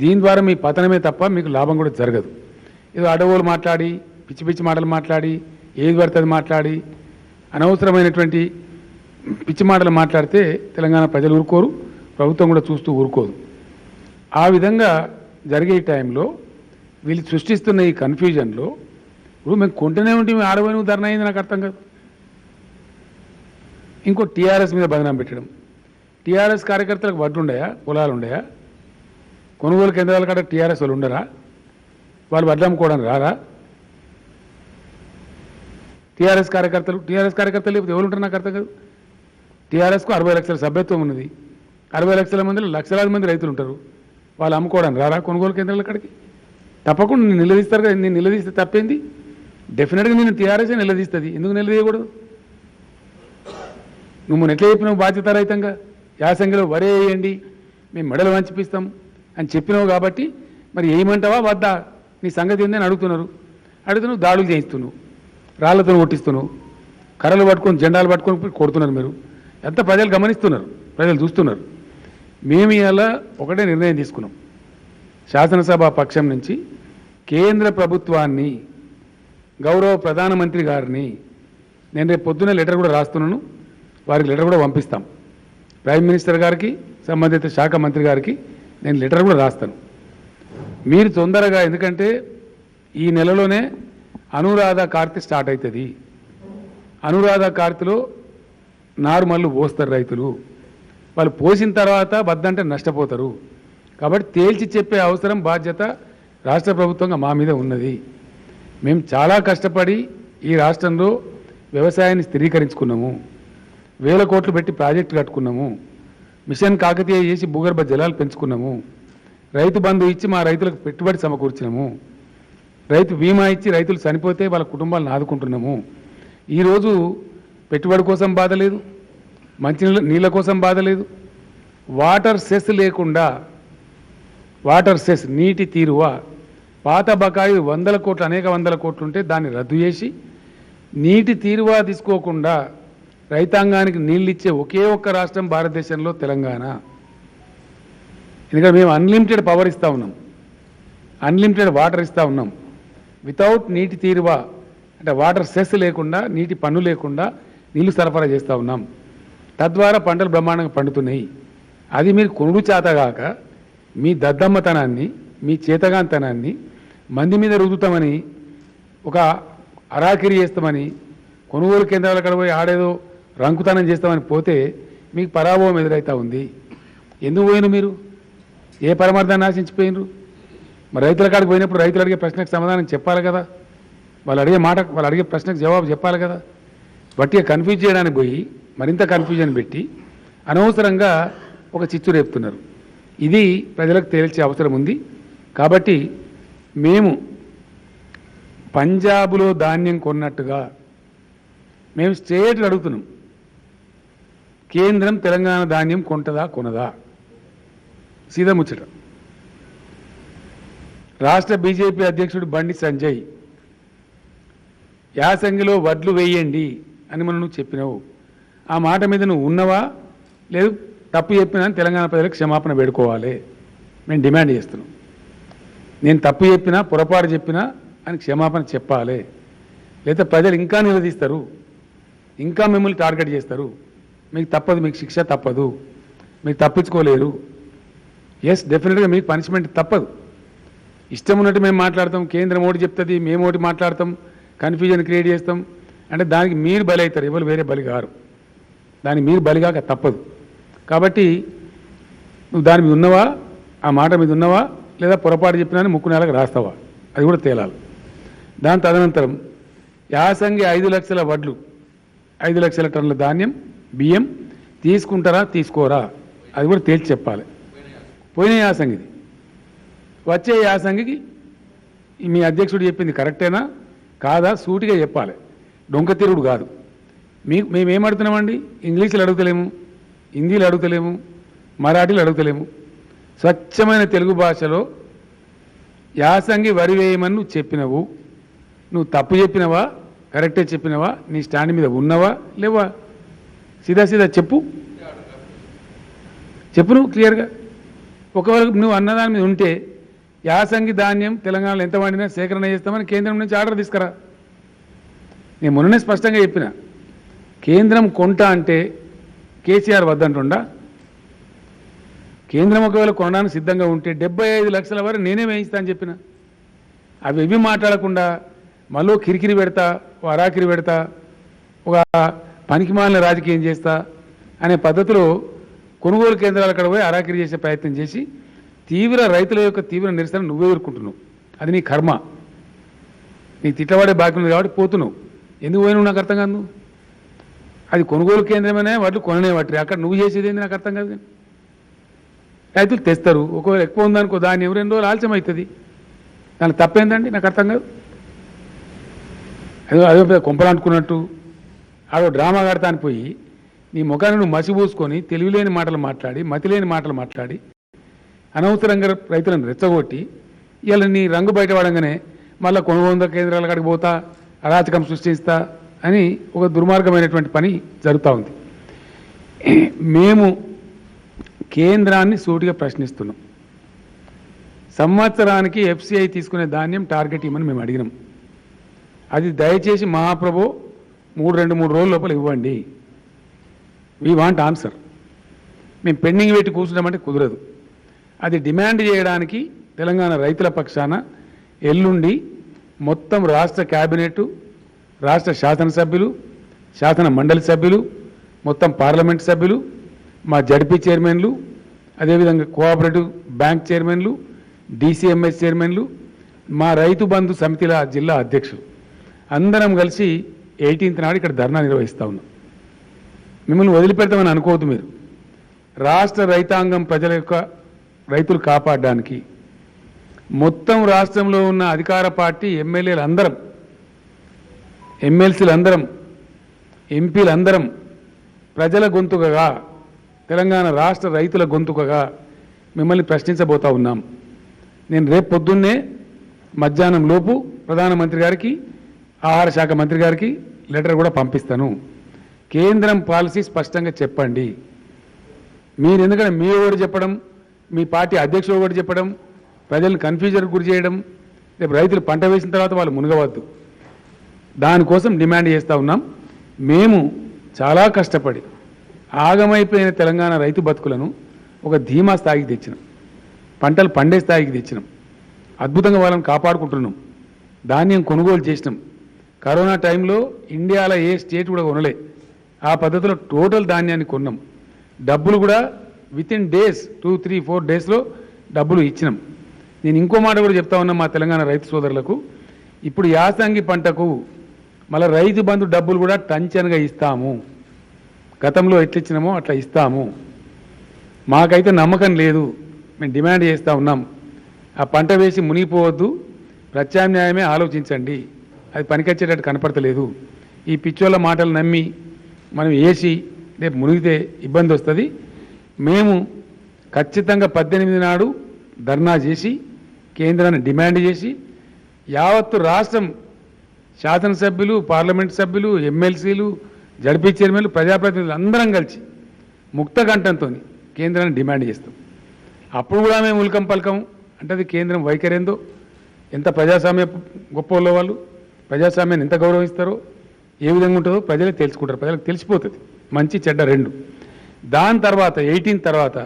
దీని ద్వారా మీ పతనమే తప్ప మీకు లాభం కూడా జరగదు. ఏదో అడవులు మాట్లాడి పిచ్చి పిచ్చి మాటలు మాట్లాడి ఏది పడుతుంది మాట్లాడి అనవసరమైనటువంటి పిచ్చి మాటలు మాట్లాడితే తెలంగాణ ప్రజలు ఊరుకోరు, ప్రభుత్వం కూడా చూస్తూ ఊరుకోదు. ఆ విధంగా జరిగే టైంలో వీళ్ళు సృష్టిస్తున్న ఈ కన్ఫ్యూజన్లో ఇప్పుడు మేము కొంటనే ఉంటే మేము ఆడబోయిన ధరణ అయింది నాకు అర్థం కాదు. ఇంకో టీఆర్ఎస్ మీద బదనాం పెట్టడం. టీఆర్ఎస్ కార్యకర్తలకు వడ్లు ఉండయా, పొలాలు ఉండయా? కొనుగోలు కేంద్రాల కాడ టీఆర్ఎస్ వాళ్ళు ఉండరా? వాళ్ళు వడ్లు అమ్ముకోవడానికి రారా? టీఆర్ఎస్ కార్యకర్తలు లేకపోతే ఎవరు ఉంటారు నాకు అర్థం కాదు. టీఆర్ఎస్కు 60 లక్షల సభ్యత్వం ఉన్నది. 60 లక్షల మందిలో లక్షలాది మంది రైతులు ఉంటారు. వాళ్ళు అమ్ముకోవడానికి రారా కొనుగోలు కేంద్రాల కాడికి? తప్పకుండా నేను నిలదీస్తారు కదా. నేను నిలదీస్తే తప్పేంది? డెఫినెట్గా నేను టీఆర్ఎస్ఏ నిలదీస్తుంది. ఎందుకు నిలదీయకూడదు? నువ్వు ఎట్లా చెప్పినావు బాధ్యతారహితంగా యాసంగిలో వరే వేయండి మేము మెడలు వంచిపిస్తాం అని చెప్పినావు కాబట్టి మరి ఏమంటావా వద్దా నీ సంగతి ఏందని అడుగుతున్నావు. దాడులు చేయిస్తున్నావు, రాళ్లతో కొట్టిస్తున్నావు, కర్రలు పట్టుకొని జెండాలు పట్టుకొని కొడుతున్నారు. మీరు ఎంత ప్రజలు గమనిస్తున్నారు, ప్రజలు చూస్తున్నారు. మేము ఇలా ఒకటే నిర్ణయం తీసుకున్నాం. శాసనసభ పక్షం నుంచి కేంద్ర ప్రభుత్వాన్ని, గౌరవ ప్రధానమంత్రి గారిని నేను రేపు పొద్దున్నే లెటర్ కూడా రాస్తున్నాను, వారికి లెటర్ కూడా పంపిస్తాం. ప్రైమ్ మినిస్టర్ గారికి, సంబంధిత శాఖ మంత్రి గారికి నేను లెటర్ కూడా రాస్తాను. మీరు తొందరగా, ఎందుకంటే ఈ నెలలోనే అనురాధ కార్తె స్టార్ట్ అవుతుంది. అనురాధ కార్తెలో నారుమల్లు పోస్తారు రైతులు. వాళ్ళు పోసిన తర్వాత వద్దంటే నష్టపోతారు. కాబట్టి తేల్చి చెప్పే అవసరం, బాధ్యత రాష్ట్ర ప్రభుత్వంగా మా మీద ఉన్నది. మేము చాలా కష్టపడి ఈ రాష్ట్రంలో వ్యవసాయాన్ని స్థిరీకరించుకున్నాము. 1000 కోట్లు పెట్టి ప్రాజెక్టు కట్టుకున్నాము. మిషన్ కాకతీయ చేసి భూగర్భ జలాలు పెంచుకున్నాము. రైతు బంధు ఇచ్చి మా రైతులకు పెట్టుబడి సమకూర్చినాము. రైతు బీమా ఇచ్చి రైతులు చనిపోతే వాళ్ళ కుటుంబాలను ఆదుకుంటున్నాము. ఈరోజు పెట్టుబడి కోసం బాధ లేదు, మంచి నీళ్ళ కోసం బాధ లేదు. వాటర్ సెస్ లేకుండా, వాటర్ సెస్ నీటి తీరువ పాత బకాయి 100 కోట్లు, అనేక 100 కోట్లు ఉంటే దాన్ని రద్దు చేసి నీటి తీరువా తీసుకోకుండా రైతాంగానికి నీళ్ళు ఇచ్చే ఒకే ఒక్క రాష్ట్రం భారతదేశంలో తెలంగాణ. ఎందుకంటే మేము అన్లిమిటెడ్ పవర్ ఇస్తూ ఉన్నాం. అన్లిమిటెడ్ వాటర్ ఇస్తూ ఉన్నాం. వితౌట్ నీటి తీరువా అంటే వాటర్ సెస్ లేకుండా, నీటి పన్ను లేకుండా నీళ్లు సరఫరా చేస్తూ ఉన్నాం. తద్వారా పంటలు బ్రహ్మాండంగా పండుతున్నాయి. అది మీరు కొనుడు చేతగాక మీ దద్దమ్మతనాన్ని, మీ చేతగాంతనాన్ని మంది మీద రుద్దుతామని, ఒక అరాకిరి చేస్తామని, కొనుగోలు కేంద్రాల కాడ పోయి ఆడేదో రంకుతనం చేస్తామని పోతే మీకు పరాభవం ఎదురవుతూ ఉంది. ఎందుకు పోయిన మీరు? ఏ పరమార్థాన్ని ఆశించిపోయినరు? మరి రైతుల కాడికి పోయినప్పుడు రైతులు అడిగే ప్రశ్నకు సమాధానం చెప్పాలి కదా. వాళ్ళు అడిగే ప్రశ్నకు జవాబు చెప్పాలి కదా. బట్టిగా కన్ఫ్యూజ్ చేయడానికి పోయి మరింత కన్ఫ్యూజన్ పెట్టి అనవసరంగా ఒక చిచ్చు రేపుతున్నారు. ఇది ప్రజలకు తేల్చే అవసరం ఉంది. కాబట్టి మేము పంజాబ్లో ధాన్యం కొన్నట్టుగా మేము స్టేట్లు అడుగుతున్నాం, కేంద్రం తెలంగాణ ధాన్యం కొంటదా కొనదా? సీదా ముచ్చట. రాష్ట్ర బీజేపీ అధ్యక్షుడు బండి సంజయ్ యాసంగిలో వడ్లు వేయండి అని మనం నువ్వు చెప్పినావు. ఆ మాట మీద నువ్వు ఉన్నవా? లేదు తప్పు చెప్పినా తెలంగాణ ప్రజలకు క్షమాపణ వేడుకోవాలి. మేము డిమాండ్ చేస్తున్నాం. నేను తప్పు చెప్పినా, పొరపాటు చెప్పినా అని క్షమాపణ చెప్పాలి. లేదా ప్రజలు ఇంకా నిలదీస్తారు, ఇంకా మిమ్మల్ని టార్గెట్ చేస్తారు. మీకు తప్పదు, మీకు శిక్ష తప్పదు, మీకు తప్పించుకోలేరు. ఎస్, డెఫినెట్గా మీకు పనిష్మెంట్ తప్పదు. ఇష్టం ఉన్నట్టు మేము మాట్లాడతాం, కేంద్రం ఒకటి చెప్తుంది, మేము ఒకటి మాట్లాడతాం, కన్ఫ్యూజన్ క్రియేట్ చేస్తాం అంటే దానికి మీరు బలి అవుతారు, ఎవరు వేరే బలి కారు. దానికి మీరు బలిగాక తప్పదు. కాబట్టి నువ్వు దాని మీద ఉన్నవా, ఆ మాట మీద ఉన్నవా, లేదా పొరపాటు చెప్పినా ముక్కు నెలకు రాస్తావా, అది కూడా తేలాలి. దాని తదనంతరం యాసంగి 5 లక్షల వడ్లు, 5 లక్షల టన్నుల ధాన్యం, బియ్యం తీసుకుంటారా తీసుకోరా, అది కూడా తేల్చి చెప్పాలి. పోయిన యాసంగిది, వచ్చే యాసంగికి మీ అధ్యక్షుడు చెప్పింది కరెక్టేనా కాదా సూటిగా చెప్పాలి. డొంక తిరుగుడు కాదు. మేమేం అడుగుతున్నామండి? ఇంగ్లీషులు అడుగుతలేము, హిందీలు అడుగుతలేము, మరాఠీలు అడుగుతలేము. స్వచ్ఛమైన తెలుగు భాషలో యాసంగి వరి వేయమని నువ్వు చెప్పినవు. నువ్వు తప్పు చెప్పినవా, కరెక్టే చెప్పినవా, నీ స్టాండ్ మీద ఉన్నవా లేవా? సీదా చెప్పు నువ్వు క్లియర్గా. ఒకవేళ నువ్వు అన్నదాని మీద ఉంటే యాసంగి ధాన్యం తెలంగాణలో ఎంత వండినా సేకరణ చేస్తామని కేంద్రం నుంచి ఆర్డర్ తీసుకురా. నేను మొన్ననే స్పష్టంగా చెప్పిన, కేంద్రం కొంట అంటే కేసీఆర్ వద్దంటుండా. కేంద్రం ఒకవేళ కొనడానికి సిద్ధంగా ఉంటే 75 లక్షల వరకు నేనే వేయిస్తా అని చెప్పిన. అవి మాట్లాడకుండా మళ్ళీ కిరికిరి పెడతా, అరాకిరి పెడతా, ఒక పనికిమాలిన రాజకీయం చేస్తా అనే పద్ధతిలో కొనుగోలు కేంద్రాల అక్కడ పోయి అరాకిరి చేసే ప్రయత్నం చేసి రైతుల యొక్క తీవ్ర నిరసన నువ్వే ఎదుర్కొంటున్నావు. అది నీ కర్మ. నీ తిట్టవాడే బాకీ ఉంది కాబట్టి పోతున్నావు. ఎందుకు పోయినావు నాకు అర్థం కాదు. అది కొనుగోలు కేంద్రమైనా వాటిని కొననే వాటి అక్కడ నువ్వు చేసేది ఏంది నాకు అర్థం కాదు. రైతులు తెస్తారు, ఒకవేళ ఎక్కువ ఉందనుకో దాన్ని 2 రోజులు ఆలస్యం అవుతుంది. దానికి తప్పేందండి నాకు అర్థం కాదు. అదే కొంపలు అనుకున్నట్టు ఆడో డ్రామా కడతా అని పోయి నీ ముఖాన్ని నువ్వు మసిపూసుకొని తెలివిలేని మాటలు మాట్లాడి, మతిలేని మాటలు మాట్లాడి అనవసరంగా రైతులను రెచ్చగొట్టి ఇలా నీ రంగు బయటపడంగానే మళ్ళీ కొనుగోలు కేంద్రాల కాడికి పోతా, అరాచకం సృష్టిస్తా అని ఒక దుర్మార్గమైనటువంటి పని జరుగుతూ ఉంది. మేము కేంద్రాన్ని సూటిగా ప్రశ్నిస్తున్నాం. సంవత్సరానికి ఎఫ్సిఐ తీసుకునే ధాన్యం టార్గెట్ ఇవ్వమని మేము అడిగినాం. అది దయచేసి మహాప్రభు 3 రోజుల లోపల ఇవ్వండి. We want answer. మేము పెండింగ్ పెట్టి కూర్చున్నామంటే కుదరదు. అది డిమాండ్ చేయడానికి తెలంగాణ రైతుల పక్షాన ఎల్లుండి మొత్తం రాష్ట్ర క్యాబినెట్, రాష్ట్ర శాసనసభ్యులు, శాసన మండలి సభ్యులు, మొత్తం పార్లమెంట్ సభ్యులు, మా జడ్పీ చైర్మన్లు, అదేవిధంగా కోఆపరేటివ్ బ్యాంక్ చైర్మన్లు, డిసిఎంఎస్ చైర్మన్లు, మా రైతు బంధు సమితిల జిల్లా అధ్యక్షులు అందరం కలిసి 18th నాడు ఇక్కడ ధర్నా నిర్వహిస్తూ ఉన్నాం. మిమ్మల్ని వదిలిపెడతామని అనుకోవద్దు మీరు. రాష్ట్ర రైతాంగం ప్రజల యొక్క రైతులు కాపాడడానికి మొత్తం రాష్ట్రంలో ఉన్న అధికార పార్టీ ఎమ్మెల్యేలు అందరం, ఎమ్మెల్సీలు అందరం, ఎంపీలు అందరం ప్రజల గొంతుకగా, తెలంగాణ రాష్ట్ర రైతుల గొంతుకగా మిమ్మల్ని ప్రశ్నించబోతా ఉన్నాం. నేను రేపు పొద్దున్నే మధ్యాహ్నం లోపు ప్రధానమంత్రి గారికి, ఆహార శాఖ మంత్రి గారికి లెటర్ కూడా పంపిస్తాను. కేంద్రం పాలసీ స్పష్టంగా చెప్పండి. మీరు ఎందుకంటే మీ ఒకటి చెప్పడం, మీ పార్టీ అధ్యక్షుడు ఒకటి చెప్పడం, ప్రజలను కన్ఫ్యూజన్కి గురి చేయడం, రేపు రైతులు పంట వేసిన తర్వాత వాళ్ళు మునగవద్దు. దానికోసం డిమాండ్ చేస్తూ ఉన్నాం. మేము చాలా కష్టపడి ఆగమైపోయిన తెలంగాణ రైతు బతుకులను ఒక ధీమా స్థాయికి తెచ్చినాం, పంటలు పండే స్థాయికి తెచ్చినాం, అద్భుతంగా వాళ్ళని కాపాడుకుంటున్నాం, ధాన్యం కొనుగోలు చేసినాం. కరోనా టైంలో ఇండియాలో ఏ స్టేట్ కూడా కొనలే, ఆ పద్ధతిలో టోటల్ ధాన్యాన్ని కొన్నాం. డబ్బులు కూడా వితిన్ డేస్ 2-3-4 డేస్లో డబ్బులు ఇచ్చినాం. నేను ఇంకో మాట కూడా చెప్తా ఉన్నా మా తెలంగాణ రైతు సోదరులకు, ఇప్పుడు యాసంగి పంటకు మళ్ళీ రైతు బంధు డబ్బులు కూడా టంచన్గా ఇస్తాము. గతంలో ఎట్లిచ్చినామో అట్లా ఇస్తాము. మాకైతే నమ్మకం లేదు, మేము డిమాండ్ చేస్తూ ఉన్నాం. ఆ పంట వేసి మునిగిపోవద్దు, ప్రత్యామ్నాయమే ఆలోచించండి. అది పనికొచ్చేటట్టు కనపడతలేదు. ఈ పిచ్చోళ్ళ మాటలు నమ్మి మనం వేసి రేపు మునిగితే ఇబ్బంది వస్తుంది. మేము ఖచ్చితంగా 18 నాడు ధర్నా చేసి కేంద్రాన్ని డిమాండ్ చేసి యావత్తు రాష్ట్రం శాసనసభ్యులు, పార్లమెంట్ సభ్యులు, ఎమ్మెల్సీలు, జడ్పీ చైర్మన్లు, ప్రజాప్రతినిధులు అందరం కలిసి ముక్త కంఠంతో కేంద్రాన్ని డిమాండ్ చేస్తాం. అప్పుడు కూడా మేము ఉల్కం పలకం అంటే అది కేంద్రం వైఖరేందో, ఎంత ప్రజాస్వామ్య గొప్ప వాళ్ళు ప్రజాస్వామ్యాన్ని ఎంత గౌరవిస్తారో, ఏ విధంగా ఉంటుందో ప్రజలే తెలుసుకుంటారు. ప్రజలకు తెలిసిపోతుంది మంచి చెడ్డ రెండు. దాని తర్వాత 18 తర్వాత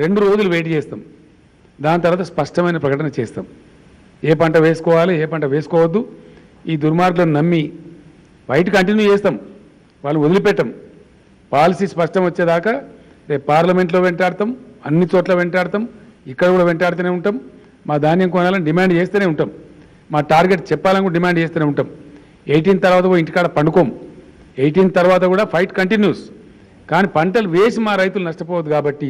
2 రోజులు వెయిట్ చేస్తాం. దాని తర్వాత స్పష్టమైన ప్రకటన చేస్తాం. ఏ పంట వేసుకోవాలి, ఏ పంట వేసుకోవద్దు. ఈ దుర్మార్గులను నమ్మి ఫైట్ కంటిన్యూ చేస్తాం, వాళ్ళు వదిలిపెట్టం. పాలసీ స్పష్టం వచ్చేదాకా రేపు పార్లమెంట్లో వెంటాడతాం, అన్ని చోట్ల వెంటాడతాం, ఇక్కడ కూడా వెంటాడుతూనే ఉంటాం. మా ధాన్యం కొనాలని డిమాండ్ చేస్తూనే ఉంటాం. మా టార్గెట్ చెప్పాలని కూడా డిమాండ్ చేస్తూనే ఉంటాం. 18 తర్వాత కూడా ఇంటికాడ పండుకోం. 18 తర్వాత కూడా ఫైట్ కంటిన్యూస్. కానీ పంటలు వేసి మా రైతులు నష్టపోవద్దు కాబట్టి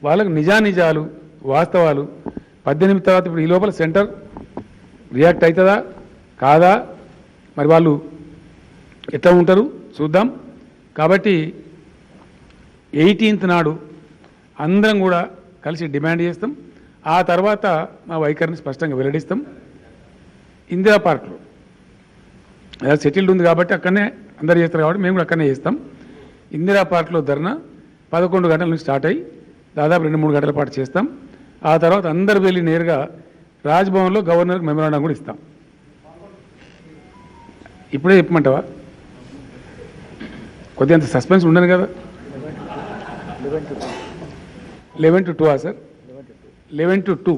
వాళ్ళకు నిజానిజాలు వాస్తవాలు 18 తర్వాత ఇప్పుడు ఈ లోపల సెంటర్ రియాక్ట్ అవుతుందా కాదా, మరి వాళ్ళు ఎట్లా ఉంటారు చూద్దాం. కాబట్టి 18th నాడు అందరం కూడా కలిసి డిమాండ్ చేస్తాం. ఆ తర్వాత మా వైఖరిని స్పష్టంగా వెల్లడిస్తాం. ఇందిరా పార్క్లో సెటిల్డ్ ఉంది కాబట్టి అక్కడనే అందరు చేస్తారు కాబట్టి మేము కూడా అక్కడనే చేస్తాం. ఇందిరా పార్క్లో ధర్నా 11 గంటల నుంచి స్టార్ట్ అయ్యి దాదాపు 2-3 గంటల పాటు చేస్తాం. ఆ తర్వాత అందరు వెళ్ళి నేరుగా రాజ్భవన్లో గవర్నర్కి మెమరాండం కూడా ఇస్తాం. ఇప్పుడే చెప్పమంటావా? కొద్దిగా అంత సస్పెన్స్ ఉండను కదా. 11 to 2 సార్, 11 to 2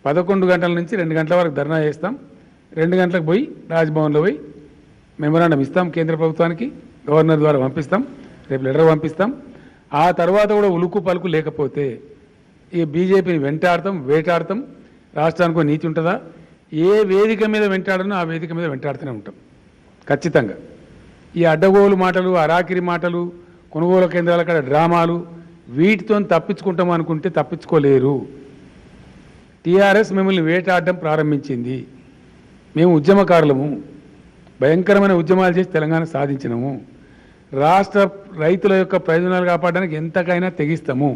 11 గంటల నుంచి 2 గంటల వరకు ధర్నా చేస్తాం. 2 గంటలకు పోయి రాజ్భవన్లో పోయి మెమరాండం ఇస్తాం కేంద్ర ప్రభుత్వానికి, గవర్నర్ ద్వారా పంపిస్తాం, రేపు లెటర్ పంపిస్తాం. ఆ తర్వాత కూడా ఉలుకు పలుకు లేకపోతే ఈ బీజేపీని వెంటాడతాం, వేటాడతాం. రాష్ట్రానికి నీతి ఉంటుందా? ఏ వేదిక మీద వెంటాడనో ఆ వేదిక మీద వెంటాడుతూనే ఉంటాం ఖచ్చితంగా. ఈ అడ్డగోలు మాటలు, అరాకిరి మాటలు, కొనుగోలు కేంద్రాల కాడ డ్రామాలు, వీటితో తప్పించుకుంటాం అనుకుంటే తప్పించుకోలేరు. టీఆర్ఎస్ మిమ్మల్ని వేటాడడం ప్రారంభించింది. మేము ఉద్యమకారులము, భయంకరమైన ఉద్యమాలు చేసి తెలంగాణ సాధించినాము. రాష్ట్ర రైతుల యొక్క ప్రయోజనాలు కాపాడడానికి ఎంతకైనా తెగిస్తాము.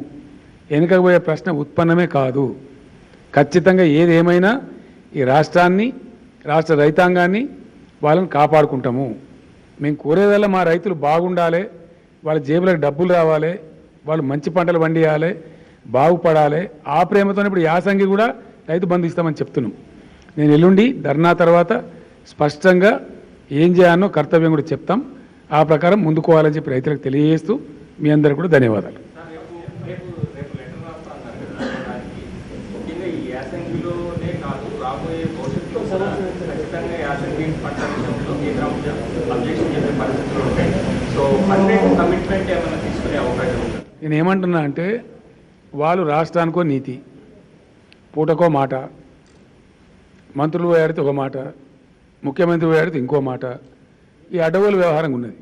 వెనుకపోయే ప్రశ్న ఉత్పన్నమే కాదు. ఖచ్చితంగా ఏది ఏమైనా ఈ రాష్ట్రాన్ని, రాష్ట్ర రైతాంగాన్ని వాళ్ళని కాపాడుకుంటాము. మేము కోరేదల్లా మా రైతులు బాగుండాలి, వాళ్ళ జేబులకు డబ్బులు రావాలి, వాళ్ళు మంచి పంటలు పండియాలి, బాగుపడాలి. ఆ ప్రేమతో ఇప్పుడు యాసంగి కూడా రైతు బంధు ఇస్తామని చెప్తున్నాం. నేను ఎల్లుండి ధర్నా తర్వాత స్పష్టంగా ఏం చేయాలనో కర్తవ్యం కూడా చెప్తాం. ఆ ప్రకారం ముందుకోవాలని చెప్పి రైతులకు తెలియజేస్తూ మీ అందరికీ కూడా ధన్యవాదాలు. నేను ఏమంటున్నా అంటే వాళ్ళు రాష్ట్రానికో నీతి, పూటకో మాట, మంత్రులు పోయాడితే ఒక మాట, ముఖ్యమంత్రి పోయాడితే ఇంకో మాట, ఈ అడ్డగోలు వ్యవహారంగా ఉన్నది.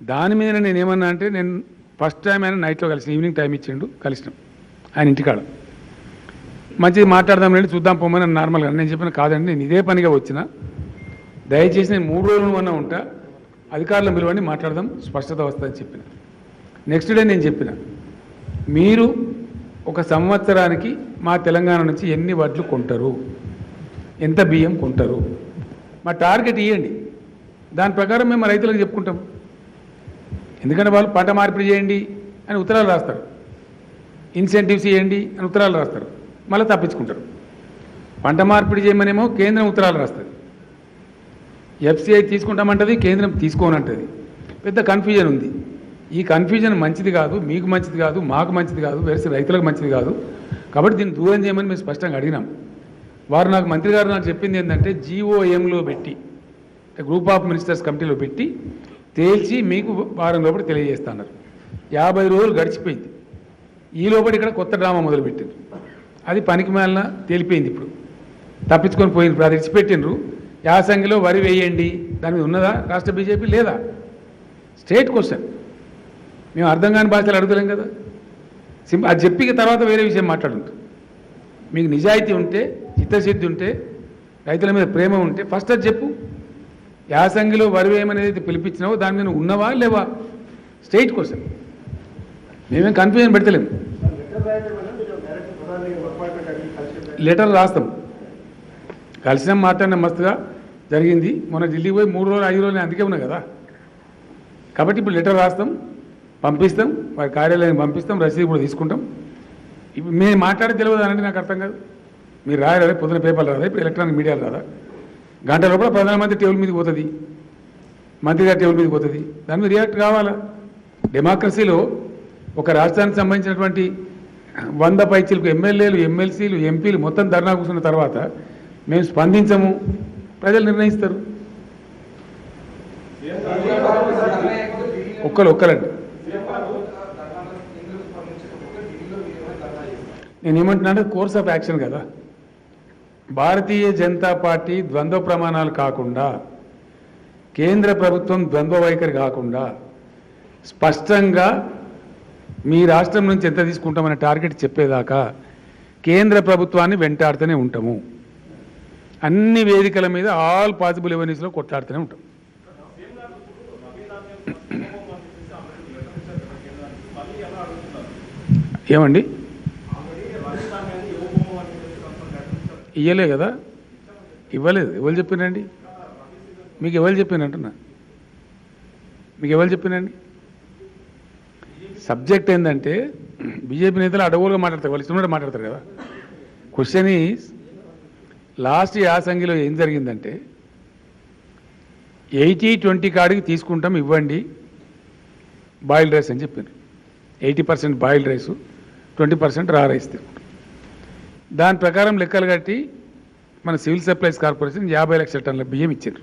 దాని మీద నేను ఏమన్నా అంటే, నేను ఫస్ట్ టైం ఆయన నైట్లో కలిసిన, ఈవినింగ్ టైం ఇచ్చిండు, కలిసినాం ఆయన ఇంటికాడ. మంచిది మాట్లాడదాం రండి, చూద్దాం పోమని నార్మల్గా నేను చెప్పిన కాదండి, నేను ఇదే పనిగా వచ్చిన, దయచేసి నేను 3 రోజులు అన్నా ఉంటా, అధికారులను పిలవండి మాట్లాడదాం, స్పష్టత వస్తుందని చెప్పిన. నెక్స్ట్ డే నేను చెప్పిన, మీరు ఒక సంవత్సరానికి మా తెలంగాణ నుంచి ఎన్ని వడ్లు కొంటారు, ఎంత బియ్యం కొంటారు, మా టార్గెట్ ఇవ్వండి, దాని ప్రకారం మేము రైతులకు చెప్పుకుంటాం. ఎందుకంటే వాళ్ళు పంట మార్పిడి చేయండి అని ఉత్తరాలు రాస్తారు, ఇన్సెంటివ్స్ ఇవ్వండి అని ఉత్తరాలు రాస్తారు. మళ్ళీ తప్పించుకుంటారు. పంట మార్పిడి చేయమనేమో కేంద్రం ఉత్తరాలు రాస్తుంది, ఎఫ్సిఐ తీసుకుంటామంటది, కేంద్రం తీసుకోనంటది. పెద్ద కన్ఫ్యూజన్ ఉంది. ఈ కన్ఫ్యూజన్ మంచిది కాదు, మీకు మంచిది కాదు, మాకు మంచిది కాదు, వేరే రైతులకు మంచిది కాదు. కాబట్టి దీన్ని దూరం చేయమని మేము స్పష్టంగా అడిగినాం. వారు నాకు మంత్రి గారు నాకు చెప్పింది ఏంటంటే GOMలో పెట్టి, గ్రూప్ ఆఫ్ మినిస్టర్స్ కమిటీలో పెట్టి తేల్చి మీకు వారం లోపల తెలియజేస్తున్నారు. 50 రోజులు గడిచిపోయింది. ఈ లోపల ఇక్కడ కొత్త డ్రామా మొదలుపెట్టిండ్రు. అది పనికి మేళన తేలిపోయింది. ఇప్పుడు తప్పించుకొని పోయింది. ఇప్పుడు అది ఇచ్చిపెట్టిండ్రు. యాసంగిలో వరి వేయండి, దాని మీద ఉన్నదా రాష్ట్ర బీజేపీ? లేదా? State question. మేము అర్థం కాని భాషలు అడుగుతలేం కదా. అది చెప్పిక తర్వాత వేరే విషయం మాట్లాడుంటాం. మీకు నిజాయితీ ఉంటే, చిత్తశుద్ధి ఉంటే, రైతుల మీద ప్రేమ ఉంటే ఫస్ట్ అది చెప్పు. యాసంగిలో వరి వేయమనేది పిలిపించినావో దాని మీద ఉన్నవా లేవా? State question. మేమేం కన్ఫ్యూజన్ పెడతలేము. లెటర్ రాస్తాం. కలిసినాం, మాట్లాడినా మస్తుగా జరిగింది. మొన్న ఢిల్లీకి పోయి 3 రోజులు 5 రోజులు అందుకే ఉన్నా కదా. కాబట్టి ఇప్పుడు లెటర్ రాస్తాం, పంపిస్తాం, వారి కార్యాలయానికి పంపిస్తాం, రసీదు కూడా తీసుకుంటాం. ఇప్పుడు మేము మాట్లాడి తెలియదు అనంటే నాకు అర్థం కాదు. మీరు రాయరా, పొద్దున పేపర్లు రాదా, ఇప్పుడు ఎలక్ట్రానిక్ మీడియాలు రాదా? గంట లోపల ప్రధానమంత్రి టేబుల్ మీదకి పోతుంది, మంత్రి గారి టేబుల్ మీదకి పోతుంది. దాని మీద రియాక్ట్ కావాలా? డెమోక్రసీలో ఒక రాష్ట్రానికి సంబంధించినటువంటి 100 పైచీలకు ఎమ్మెల్యేలు, ఎమ్మెల్సీలు, ఎంపీలు మొత్తం ధర్నా కూర్చున్న తర్వాత మేము స్పందించము, ప్రజలు నిర్ణయిస్తారు. ఒక్కరండి. నేనేమంటున్నా, కోర్స్ ఆఫ్ యాక్షన్ కదా. భారతీయ జనతా పార్టీ ద్వంద్వ ప్రమాణాలు కాకుండా, కేంద్ర ప్రభుత్వం ద్వంద్వ వైఖరి కాకుండా స్పష్టంగా మీ రాష్ట్రం నుంచి ఎంత తీసుకుంటామనే టార్గెట్ చెప్పేదాకా కేంద్ర ప్రభుత్వాన్ని వెంటాడుతూనే ఉంటాము. అన్ని వేదికల మీద ఆల్ పాసిబుల్ ఎవెన్యూస్లో కొట్లాడుతూనే ఉంటాం. ఏమండి, ఇవ్వలే కదా? ఇవ్వలేదు. ఎవరు చెప్పినండి మీకు? ఎవరు చెప్పినంటున్నా? మీకు ఎవరు చెప్పినండి? సబ్జెక్ట్ ఏంటంటే బీజేపీ నేతలు అడవులుగా మాట్లాడతారు, వాళ్ళు ఇష్టం మాట్లాడతారు కదా. క్వశ్చన్ ఈజ్, లాస్ట్ యాసంగిలో ఏం జరిగిందంటే 80-20 కాడికి తీసుకుంటాం, ఇవ్వండి బాయిల్డ్ రైస్ అని చెప్పారు. 80% బాయిల్డ్ రైసు, 20% రా రైస్ తీసుకుంటాం. దాని ప్రకారం లెక్కలు కట్టి మన సివిల్ సప్లైస్ కార్పొరేషన్ 50 లక్షల టన్నుల బియ్యం ఇచ్చారు.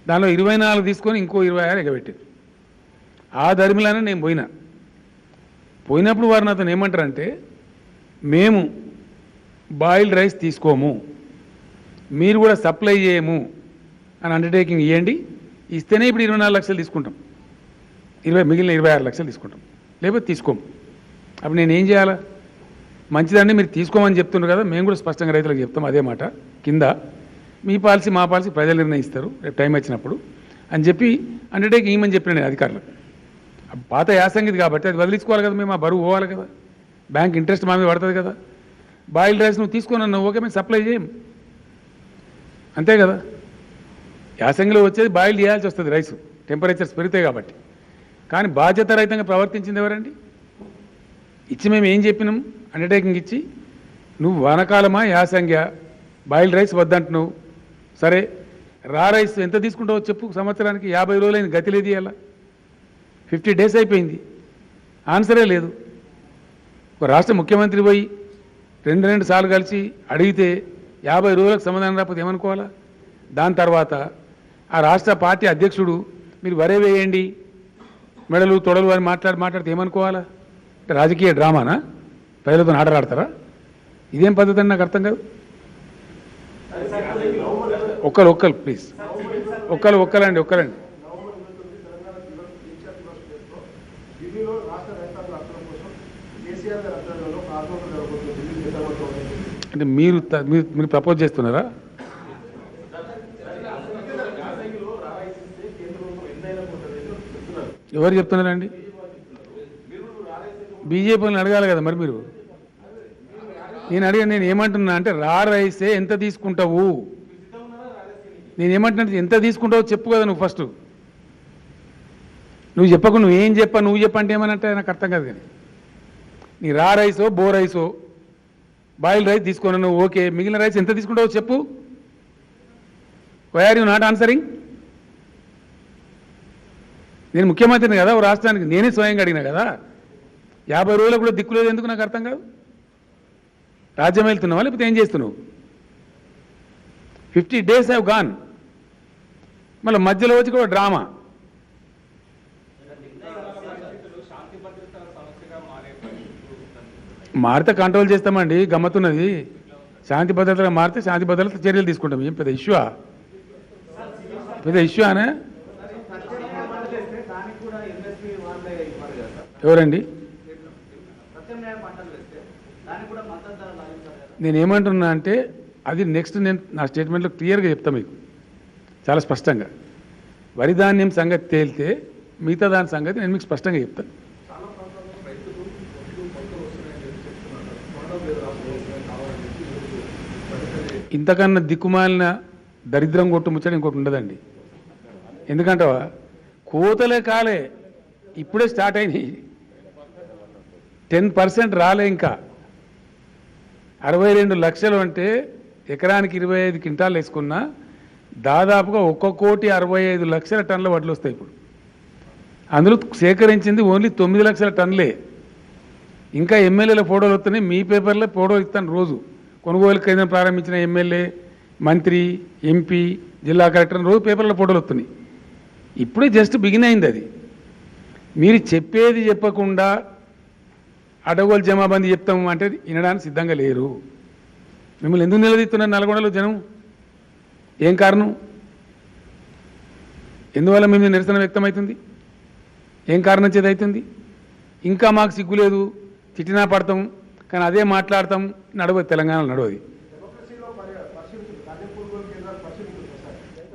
దానిలో 24 తీసుకొని ఇంకో 26 ఎగబెట్టారు. ఆ ధర్మిలానే నేను పోయినప్పుడు వారు నాతో ఏమంటారంటే, మేము బాయిల్డ్ రైస్ తీసుకోము, మీరు కూడా సప్లై చేయము అని అండర్టేకింగ్ ఇవ్వండి. ఇస్తేనే ఇప్పుడు 24 లక్షలు తీసుకుంటాం, మిగిలిన 26 లక్షలు తీసుకుంటాం, లేకపోతే తీసుకోము. అప్పుడు నేను ఏం చేయాలా? మంచిదండి, మీరు తీసుకోమని చెప్తున్నారు కదా, మేము కూడా స్పష్టంగా రైతులకు చెప్తాం అదే మాట. కింద మీ పాలసీ మా పాలసీ ప్రజలు నిర్ణయిస్తారు రేపు టైం వచ్చినప్పుడు అని చెప్పి అండర్టేకింగ్ ఇవ్వమని చెప్పిన అధికారులకు. పాత యాసంగిది కాబట్టి అది వదిలించుకోవాలి కదా, మేము ఆ బరువు పోవాలి కదా, బ్యాంక్ ఇంట్రెస్ట్ మా మీద పడుతుంది కదా. బాయిల్డ్ రైస్ నువ్వు తీసుకున్నాను, ఓకే, మేము సప్లై చేయం, అంతే కదా. యాసంగిలో వచ్చేది బాయిల్డ్ చేయాల్సి వస్తుంది రైసు, టెంపరేచర్స్ పెరుగుతాయి కాబట్టి. కానీ బాధ్యత రహితంగా ప్రవర్తించింది ఎవరండి? ఇచ్చి మేము ఏం చెప్పినాం? అండర్టేకింగ్ ఇచ్చి, నువ్వు వానకాలమా యాసంగ్యా బాయిల్డ్ రైస్ వద్దంటున్నావు, సరే రా రైస్ ఎంత తీసుకుంటావో చెప్పు. సంవత్సరానికి 50 రోజులైంది, గతి లేదు, ఇలా 50 డేస్ అయిపోయింది, ఆన్సరే లేదు. ఒక రాష్ట్ర ముఖ్యమంత్రి పోయి 2 సార్లు కలిసి అడిగితే 50 రోజులకు సమాధానం రాకపోతే ఏమనుకోవాలా? దాని తర్వాత ఆ రాష్ట్ర పార్టీ అధ్యక్షుడు మీరు వరే వేయండి మెడలు తొడలు అని మాట్లాడితే ఏమనుకోవాలా? అంటే రాజకీయ డ్రామానా? ప్రజలతో ఆటలాడతారా? ఇదేం పద్ధతి అని నాకు అర్థం కాదు. ఒక్కరు ప్లీజ్, ఒక్కరండి. అంటే మీరు ప్రపోజ్ చేస్తున్నారా? ఎవరు చెప్తున్నారండి? బీజేపీని అడగాలి కదా మరి మీరు. నేను ఏమంటున్నా అంటే రా రైసే ఎంత తీసుకుంటావు? నేను ఏమంటున్నా, ఎంత తీసుకుంటావో చెప్పు కదా నువ్వు ఫస్ట్. నువ్వు చెప్పకు, నువ్వేం నువ్వు చెప్పంటే ఏమనంటే నాకు అర్థం కాదు. కానీ నీ రా రైసో బో రైసో బాయిల్ రైస్ తీసుకున్నాను, ఓకే. మిగిలిన రైస్ ఎంత తీసుకుంటావో చెప్పు. Why are you not answering? నేను ముఖ్యమంత్రిని కదా ఓ రాష్ట్రానికి, నేనే స్వయంగా అడిగినా కదా. 50 రోజులకు కూడా దిక్కులేదు ఎందుకు నాకు అర్థం కాదు. రాజ్యం వెళ్తున్నావా లేకపోతే ఏం చేస్తున్నావు? 50 days హ్యావ్ గాన్. మళ్ళీ మధ్యలో వచ్చి కూడా డ్రామా. మారితే కంట్రోల్ చేస్తామండి, గమ్మతున్నది. శాంతి భద్రతగా మారితే శాంతి భద్రత చర్యలు తీసుకుంటాం. ఏం పెద్ద ఇష్యూ? పెద్ద ఇష్యూ అనే ఎవరండి? నేనేమంటున్నా అంటే అది నెక్స్ట్ నేను నా స్టేట్మెంట్లో క్లియర్గా చెప్తా మీకు చాలా స్పష్టంగా. వరి ధాన్యం సంగతి తేలితే మిగతా దాని సంగతి నేను మీకు స్పష్టంగా చెప్తాను. ఇంతకన్నా దిక్కుమాలిన దరిద్రం కొట్టు ముచ్చట ఇంకోటి ఉండదండి. ఎందుకంటే కోతలే కాలే, ఇప్పుడే స్టార్ట్ అయినాయి. 10% రాలే ఇంకా. 62 లక్షలు అంటే ఎకరానికి 25 క్వింటాలు వేసుకున్నా దాదాపుగా 1,65,00,000 టన్నుల వడ్లు వస్తాయి ఇప్పుడు. అందులో సేకరించింది ఓన్లీ 9 లక్షల టన్నులే. ఇంకా ఎమ్మెల్యేల ఫోటోలు వస్తున్నాయి, మీ పేపర్లో ఫోటోలు ఇస్తాను రోజు. కొనుగోలు కేంద్రం ప్రారంభించిన ఎమ్మెల్యే, మంత్రి, ఎంపీ, జిల్లా కలెక్టర్ రోజు పేపర్లో ఫోటోలు వస్తున్నాయి. ఇప్పుడే జస్ట్ బిగిన్ అయింది అది. మీరు చెప్పేది చెప్పకుండా అడగోలు జమాబందీ చెప్తాము అంటే వినడానికి సిద్ధంగా లేరు. మిమ్మల్ని ఎందుకు నిలదీస్తున్నారు నల్గొండలో జనం? ఏం కారణం? ఎందువల్ల మేము నిరసన వ్యక్తమవుతుంది? ఏం కారణం చేత అవుతుంది? ఇంకా మాకు సిగ్గు లేదు, తిట్టినా పడతాం, కానీ అదే మాట్లాడతాం. నడవదు, తెలంగాణలో నడవది.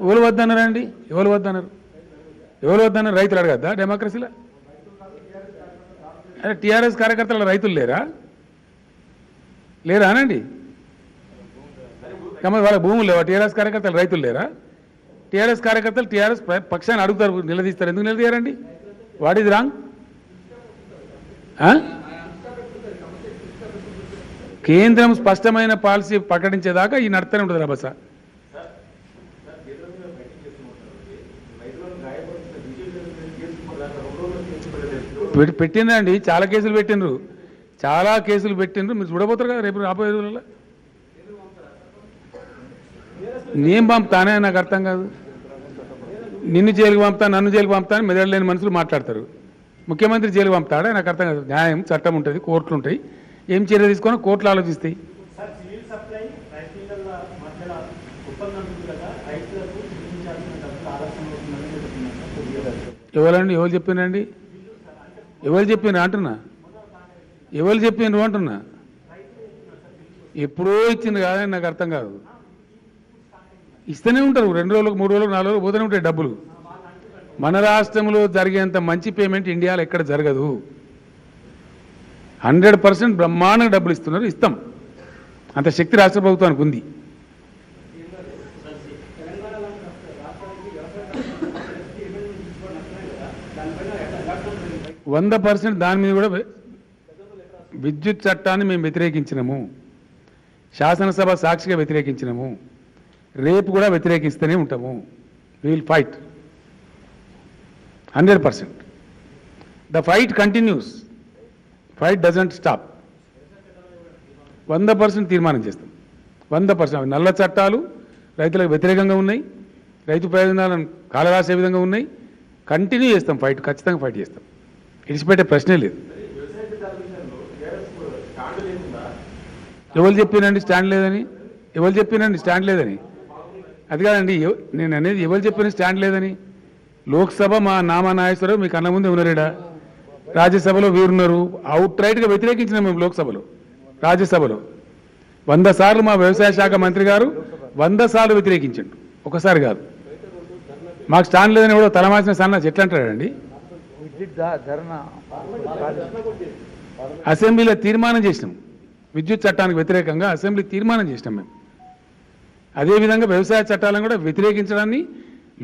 ఎవరు వద్దన్నారండి? ఎవరు వద్దన్నారు? ఎవరు వద్దన్నారు? రైతులు అడగద్దా డెమోక్రసీలో? అరే టీఆర్ఎస్ కార్యకర్తలు రైతులు లేరా? లేరా అనండి. వాళ్ళ భూములు లేవా? టీఆర్ఎస్ కార్యకర్తలు రైతులు లేరా? టీఆర్ఎస్ కార్యకర్తలు టీఆర్ఎస్ పక్షాన్ని అడుగుతారు, నిలదీస్తారు. ఎందుకు నిలదీయారండి? What is wrong? కేంద్రం స్పష్టమైన పాలసీ ప్రకటించేదాకా ఈ నడుతూనే ఉంటుంది రభస. పెట్టిందండి, చాలా కేసులు పెట్టినరు, చాలా కేసులు పెట్టినరు. మీరు చూడబోతారు కదా రేపు రాబోయే రోజులలో. నేను పంపుతానే నాకు అర్థం కాదు. నిన్ను జైలుకి పంపుతా, నన్ను జైలుకి పంపుతా అని మెదడు లేని మనుషులు మాట్లాడతారు. ముఖ్యమంత్రి జైలుకి పంపుతాడా? నాకు అర్థం కాదు. న్యాయం, చట్టం ఉంటుంది, కోర్టులు ఉంటాయి. ఏం చర్య తీసుకొని కోర్టులు ఆలోచిస్తాయి. ఎవరండి? ఎవరు చెప్పినండి? ఎవరు చెప్పిన అంటున్నా? ఎవరు చెప్పినరు అంటున్నా? ఎప్పుడో ఇచ్చింది కాదని నాకు అర్థం కాదు. ఇస్తూనే ఉంటారు, 2 రోజులకు, 3 రోజులకు, 4 రోజులకు పోతూనే ఉంటాయి డబ్బులు. మన రాష్ట్రంలో జరిగేంత మంచి పేమెంట్ ఇండియాలో ఎక్కడ జరగదు. 100% బ్రహ్మాండంగా డబ్బులు ఇస్తున్నారు, ఇస్తాం. అంత శక్తి రాష్ట్ర ప్రభుత్వానికి ఉంది. వంద % దాని మీద కూడా విద్యుత్ చట్టాన్ని మేము వ్యతిరేకించినాము, శాసనసభ సాక్షిగా వ్యతిరేకించినాము, రేపు కూడా వ్యతిరేకిస్తూనే ఉంటాము. We will fight 100%. The fight continues, fight doesn't stop. 100% తీర్మానం చేస్తాం. 100%. నల్ల చట్టాలు రైతులకు వ్యతిరేకంగా ఉన్నాయి, రైతు ప్రయోజనాలను కాలరాసే విధంగా ఉన్నాయి. కంటిన్యూ చేస్తాం ఫైట్, ఖచ్చితంగా ఫైట్ చేస్తాం. ఇడిచిపెట్టే ప్రశ్నే లేదు. ఎవరు చెప్పినండి స్టాండ్ లేదని? ఎవరు చెప్పినండి స్టాండ్ లేదని? అది కాదండి, నేను అనేది ఎవరు చెప్పిన స్టాండ్ లేదని. లోక్సభ మా నామనాయకుడు మీ కళ్ళ ముందే ఉన్నారేడా? రాజ్యసభలో వీరున్నారు. అవుట్ రైట్గా వ్యతిరేకించినాం మేము లోక్సభలో, రాజ్యసభలో 100 సార్లు మా వ్యవసాయ శాఖ మంత్రి గారు 100 సార్లు వ్యతిరేకించండు, ఒకసారి కాదు. మాకు స్టాండ్ లేదని ఎవడో తలమాసిన సన్నాసి ఎట్లా అంటాడండి? అసెంబ్లీలో తీర్మానం చేసినాం, విద్యుత్ చట్టానికి వ్యతిరేకంగా అసెంబ్లీ తీర్మానం చేసినాం మేము. అదేవిధంగా వ్యవసాయ చట్టాలను కూడా వ్యతిరేకించడాన్ని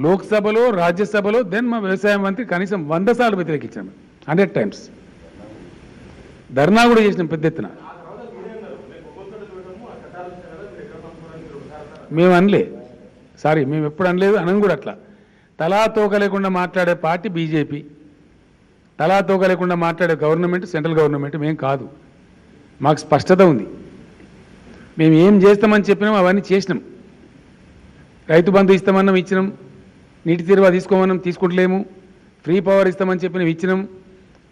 లోక్సభలో, రాజ్యసభలో, దెన్ మా వ్యవసాయ మంత్రి కనీసం 100 సార్లు వ్యతిరేకించాం, 100 times. ధర్నా కూడా చేసినాం పెద్ద ఎత్తున. మేము అనలే, సారీ, మేము ఎప్పుడు అనలేదు, అనం కూడా అట్లా. తలా తోక లేకుండా మాట్లాడే పార్టీ బీజేపీ, తలా తోక లేకుండా మాట్లాడే గవర్నమెంట్ సెంట్రల్ గవర్నమెంట్ మేము కాదు. మాకు స్పష్టత ఉంది. మేము ఏం చేస్తామని చెప్పినాం అవన్నీ చేసినాం. రైతు బంధు ఇస్తామన్నాం, ఇచ్చినాం. నీటి తీరువా తీసుకోమన్నాం, తీసుకుంటలేము. ఫ్రీ పవర్ ఇస్తామని చెప్పినాం, ఇచ్చినాం.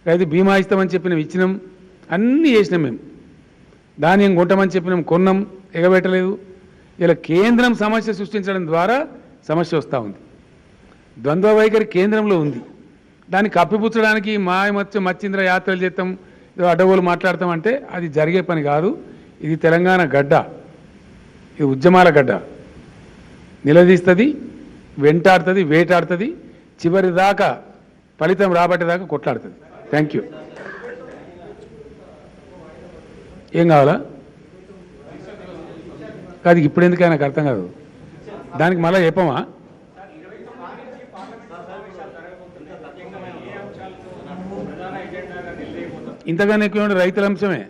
రైతు బీమా ఇస్తామని చెప్పినాం, ఇచ్చినాం. అన్నీ చేసినాం. మేము ధాన్యం కొంటామని చెప్పినాం, కొన్నాం, ఎగబెట్టలేదు. ఇలా కేంద్రం సమస్య సృష్టించడం ద్వారా సమస్య వస్తూ ఉంది. ద్వంద్వ వైఖరి కేంద్రంలో ఉంది. దాన్ని కప్పిపుచ్చడానికి మచ్చింద్ర యాత్రలు చేస్తాం, ఏదో అడ్డగోలు మాట్లాడతామంటే అది జరిగే పని కాదు. ఇది తెలంగాణ గడ్డ, ఇది ఉద్యమాల గడ్డ. నిలదీస్తుంది, వెంటాడుతుంది, వేటాడుతుంది, చివరి దాకా ఫలితం రాబట్టేదాకా కొట్లాడుతుంది. Thank you. ఏం కావాలా? కాదు, ఇప్పుడు ఎందుకు నాకు అర్థం కాదు. దానికి మళ్ళీ చెప్పమా? ఇంతగానే ఎక్కువ రైతుల అంశమే.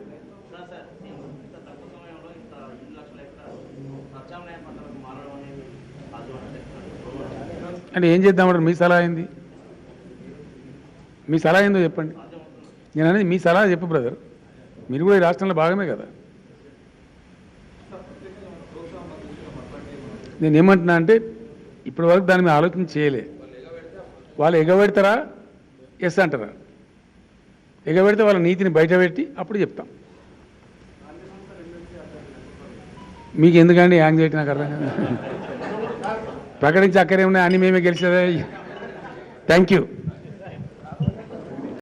అంటే ఏం చేద్దామంటారు? మీ సలహా ఏంది? మీ సలహా ఏందో చెప్పండి. నేను అనేది మీ సలహా చెప్పు బ్రదర్. మీరు కూడా ఈ రాష్ట్రంలో భాగమే కదా. నేను ఏమంటున్నా అంటే ఇప్పటి వరకు దాని మీద ఆలోచన చేయలే. వాళ్ళు ఎగబెడతారా, ఎస్ అంటారా? ఎగబెడితే వాళ్ళ నీతిని బయటపెట్టి అప్పుడు చెప్తాం. మీకు ఎందుకండి యాంగ్ చేయటం? నాకు అర్థం కాదు. ప్రకటించి అక్కడే ఉన్నాయి, అన్ని మేమే గెలిచేదే. Thank you.